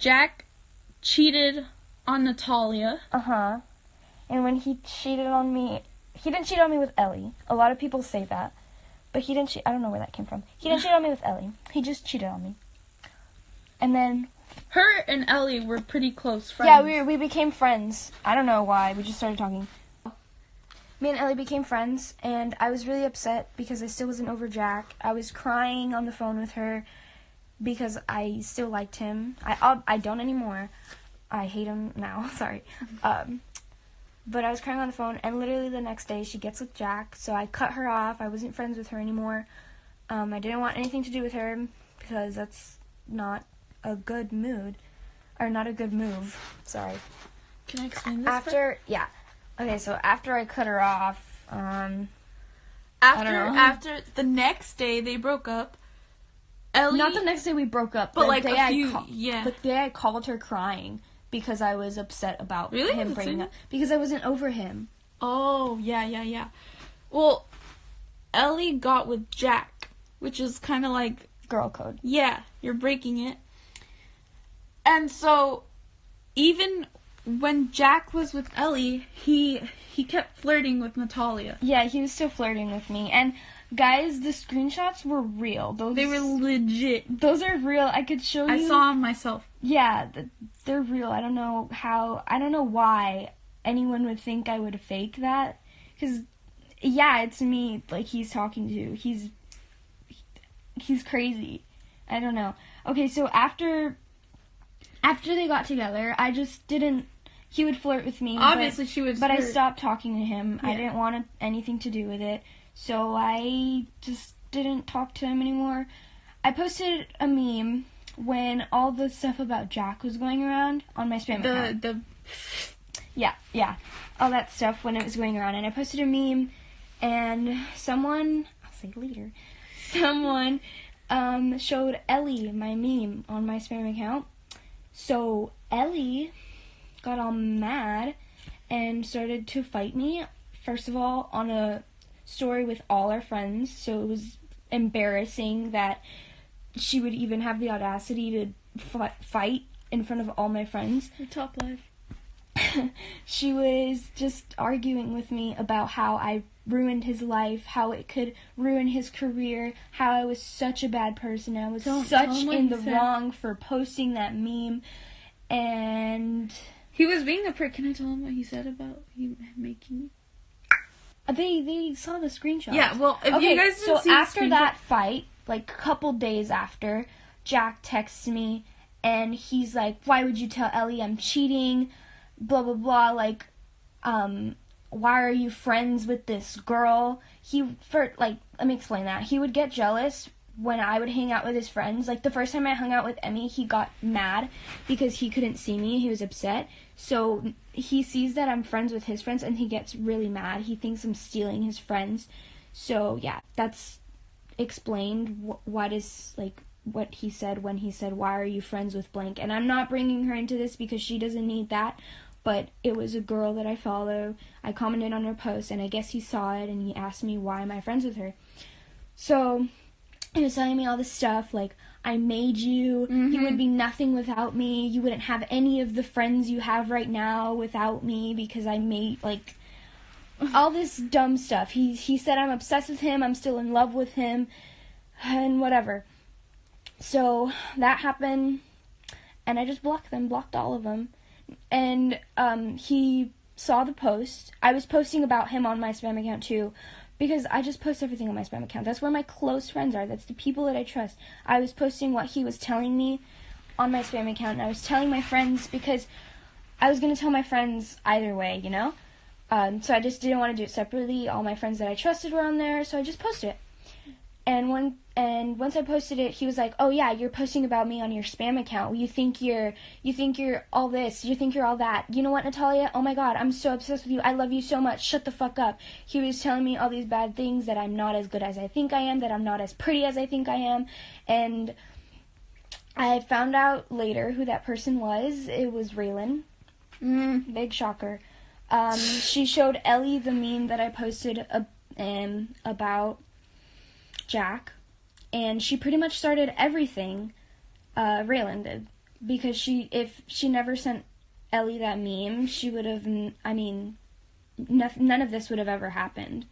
Jack cheated on Natalia. Uh-huh. And when he cheated on me, he didn't cheat on me with Ellie. A lot of people say that. But he didn't cheat. I don't know where that came from. He didn't cheat on me with Ellie. He just cheated on me. And then... Her and Ellie were pretty close friends. Yeah, we became friends. I don't know why. We just started talking. Me and Ellie became friends, and I was really upset because I still wasn't over Jack. I was crying on the phone with her because I still liked him. I don't anymore. I hate him now. Sorry. But I was crying on the phone, and literally the next day she gets with Jack, so I cut her off. I wasn't friends with her anymore. I didn't want anything to do with her because that's not a good mood, or not a good move. Sorry. Can I explain this? Yeah. Okay, so after I cut her off, after the next day they broke up, Ellie... Not the next day we broke up, but the like day the day I called her crying because I was upset about him breaking up. Because I wasn't over him. Oh, yeah. Well, Ellie got with Jack, which is kind of like... Girl code. Yeah, you're breaking it. And so, even when Jack was with Ellie, he kept flirting with Natalia. Yeah, he was still flirting with me. And guys, the screenshots were real. They were legit. Those are real. I could show you. I saw them myself. Yeah, they're real. I don't know why anyone would think I would fake that. Because, yeah, it's me, like, he's talking to. He's crazy. I don't know. Okay, so after they got together, I just didn't... He would flirt with me. Obviously, she was But hurt. I stopped talking to him. Yeah. I didn't want anything to do with it. So I just didn't talk to him anymore. I posted a meme when all the stuff about Jack was going around on my spam account. Yeah. All that stuff when it was going around. And I posted a meme, and someone showed Ellie my meme on my spam account. So Ellie got all mad and started to fight me. First of all, on a story with all our friends, so it was embarrassing that she would even have the audacity to fight in front of all my friends. Your top life. She was just arguing with me about how I ruined his life, how it could ruin his career, how I was such a bad person, I was in the wrong for posting that meme, and... He was being a prick. Can I tell him what he said about you making... They saw the screenshots. Yeah, well, if you guys didn't see after that fight, like a couple days after, Jack texts me, and he's like, why would you tell Ellie I'm cheating? Blah, blah, blah. Like, why are you friends with this girl? Let me explain that. He would get jealous when I would hang out with his friends. Like, the first time I hung out with Emmy, he got mad because he couldn't see me. He was upset. So he sees that I'm friends with his friends, and he gets really mad. He thinks I'm stealing his friends. So, yeah, that's explained what he said when he said, why are you friends with blank? And I'm not bringing her into this because she doesn't need that, but it was a girl that I follow. I commented on her post, and I guess he saw it, and he asked me, why am I friends with her? So he was telling me all this stuff, like, I made you, you would be nothing without me, you wouldn't have any of the friends you have right now without me, because I made, like, all this dumb stuff. He said I'm obsessed with him, I'm still in love with him, and whatever. So that happened, and I just blocked all of them, and he saw the post. I was posting about him on my spam account too, because I just post everything on my spam account. That's where my close friends are. That's the people that I trust. I was posting what he was telling me on my spam account, and I was telling my friends because I was going to tell my friends either way, you know? So I just didn't want to do it separately. All my friends that I trusted were on there, so I just posted it. And once I posted it, he was like, "Oh yeah, you're posting about me on your spam account. You think you're all this. You think you're all that. You know what, Natalia? Oh my God, I'm so obsessed with you. I love you so much. Shut the fuck up." He was telling me all these bad things, that I'm not as good as I think I am, that I'm not as pretty as I think I am, and I found out later who that person was. It was Raylan. Big shocker. She showed Ellie the meme that I posted about Jack, and she pretty much started everything Raylan did. because if she never sent Ellie that meme, she would have, none of this would have ever happened.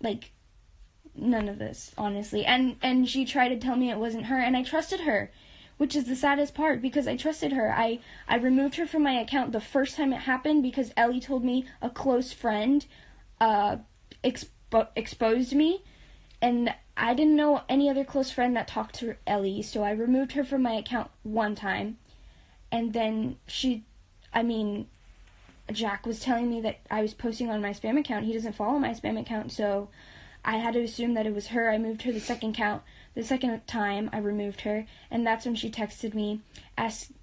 Like, none of this, honestly. And she tried to tell me it wasn't her, and I trusted her, which is the saddest part, because I trusted her. I removed her from my account the first time it happened because Ellie told me a close friend exposed me, and I didn't know any other close friend that talked to Ellie, so I removed her from my account one time, and then Jack was telling me that I was posting on my spam account. He doesn't follow my spam account, so I had to assume that it was her. I moved her the second time I removed her, and that's when she texted me.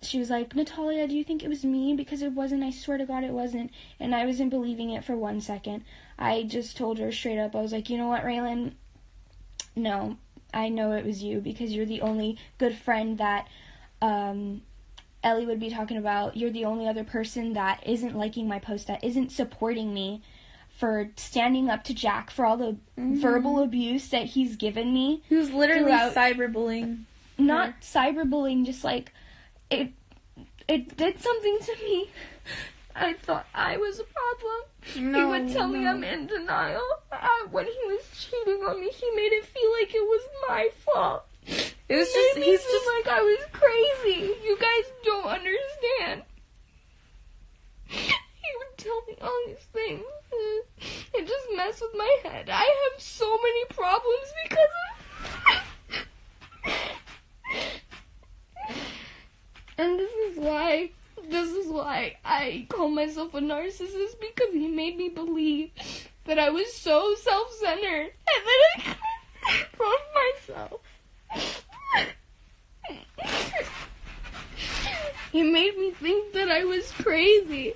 She was like, Natalia, do you think it was me? Because it wasn't. I swear to God it wasn't. And I wasn't believing it for 1 second. I just told her straight up. I was like, you know what, Raylan? No, I know it was you, because you're the only good friend that Ellie would be talking about. You're the only other person that isn't liking my post, that isn't supporting me for standing up to Jack for all the verbal abuse that he's given me. He was literally cyberbullying. Not cyberbullying, just like, it did something to me. I thought I was a problem. He would tell me I'm in denial. When he was cheating on me, he made it feel like it was my fault. It was He's just like I was crazy. You guys don't understand. He would tell me all these things. It just messed with my head. I have so many problems because of and this is why I call myself a narcissist, because he made me believe that I was so self-centered and that I couldn't love myself. He made me think that I was crazy.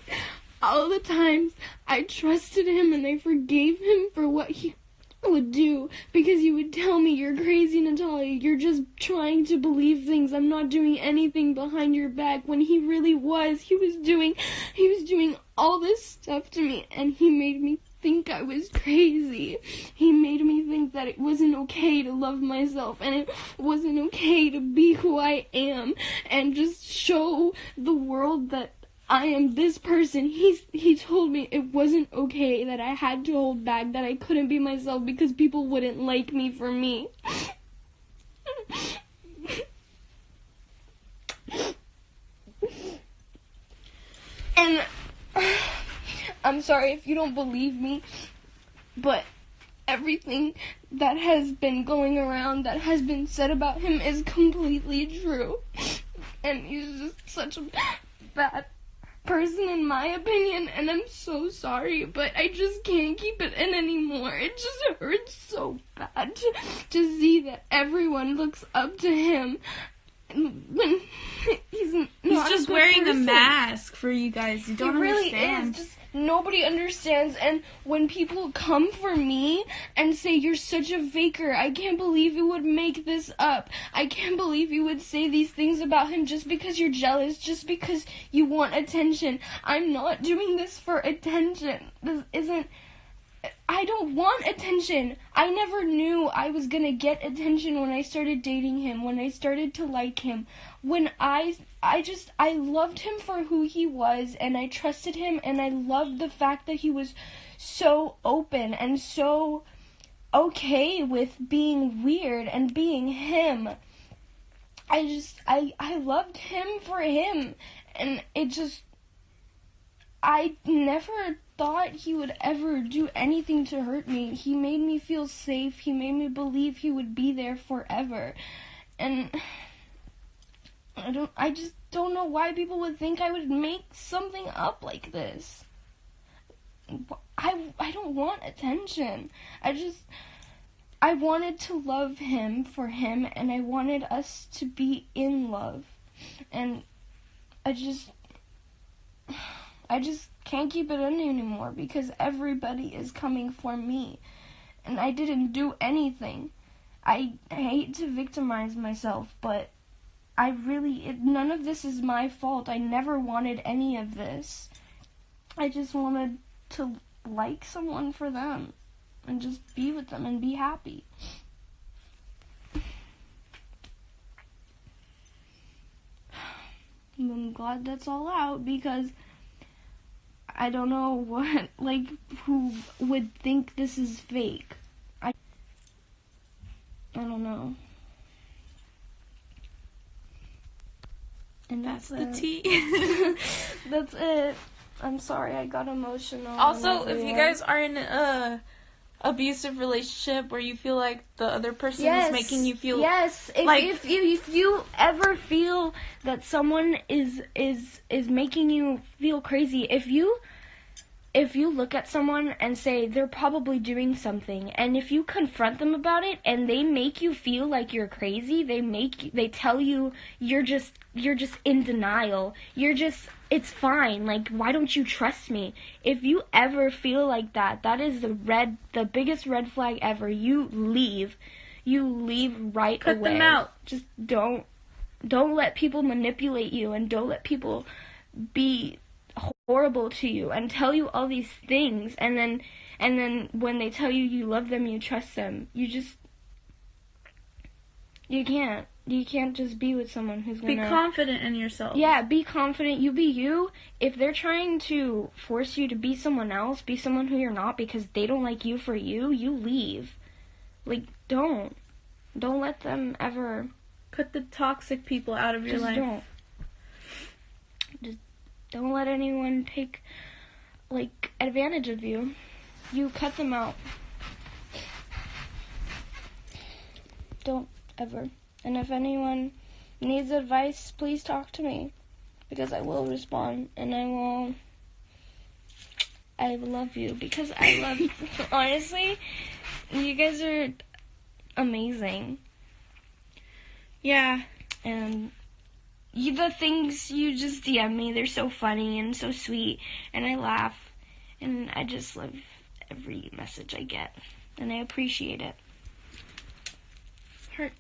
All the times I trusted him and I forgave him for what he would do, because he would tell me, you're crazy, Natalia, you're just trying to believe things, I'm not doing anything behind your back, when he really was. He was doing all this stuff to me, and he made me think I was crazy. He made me think that it wasn't okay to love myself, and it wasn't okay to be who I am and just show the world that I am this person. He told me it wasn't okay, that I had to hold back, that I couldn't be myself because people wouldn't like me for me. And I'm sorry if you don't believe me, but everything that has been going around, that has been said about him, is completely true. And he's just such a bad person in my opinion, and I'm so sorry, but I just can't keep it in anymore. It just hurts so bad to see that everyone looks up to him when he's just wearing a mask for you guys. You don't understand. He really is. Just nobody understands. And when people come for me and say, you're such a faker, I can't believe you would make this up. I can't believe you would say these things about him just because you're jealous, just because you want attention. I'm not doing this for attention. I don't want attention. I never knew I was gonna get attention when I started dating him, when I started to like him, when I loved him for who he was, and I trusted him, and I loved the fact that he was so open and so okay with being weird and being him. I loved him for him, and I never thought he would ever do anything to hurt me. He made me feel safe. He made me believe he would be there forever. And I just don't know why people would think I would make something up like this. I don't want attention. I wanted to love him for him, and I wanted us to be in love. And I just can't keep it in anymore, because everybody is coming for me, and I didn't do anything. I hate to victimize myself, but none of this is my fault. I never wanted any of this. I just wanted to like someone for them and just be with them and be happy. I'm glad that's all out, because I don't know what, like, who would think this is fake. I don't know. And That's the it. tea. That's it. I'm sorry, I got emotional. Also, if you guys are in a abusive relationship where you feel like the other person is making you feel if you ever feel that someone is making you feel crazy, if you look at someone and say they're probably doing something, and if you confront them about it and they make you feel like you're crazy, they tell you you're just in denial, it's fine, like, why don't you trust me? If you ever feel like that, that is the biggest red flag ever. You leave right away. Cut them out. Just don't let people manipulate you, and don't let people be horrible to you and tell you all these things, and then when they tell you you love them, you trust them. You can't just be with someone who's gonna... Be confident in yourself. Yeah, be confident. You be you. If they're trying to force you to be someone else, be someone who you're not because they don't like you for you, you leave. Like, don't let them ever... Cut the toxic people out of your life. Just don't let anyone take, like, advantage of you. You cut them out. Don't ever. And if anyone needs advice, please talk to me, because I will respond, and I love you, because I love you. Honestly, you guys are amazing. Yeah. And the things you just DM me, they're so funny and so sweet, and I laugh, and I just love every message I get, and I appreciate it. Heart.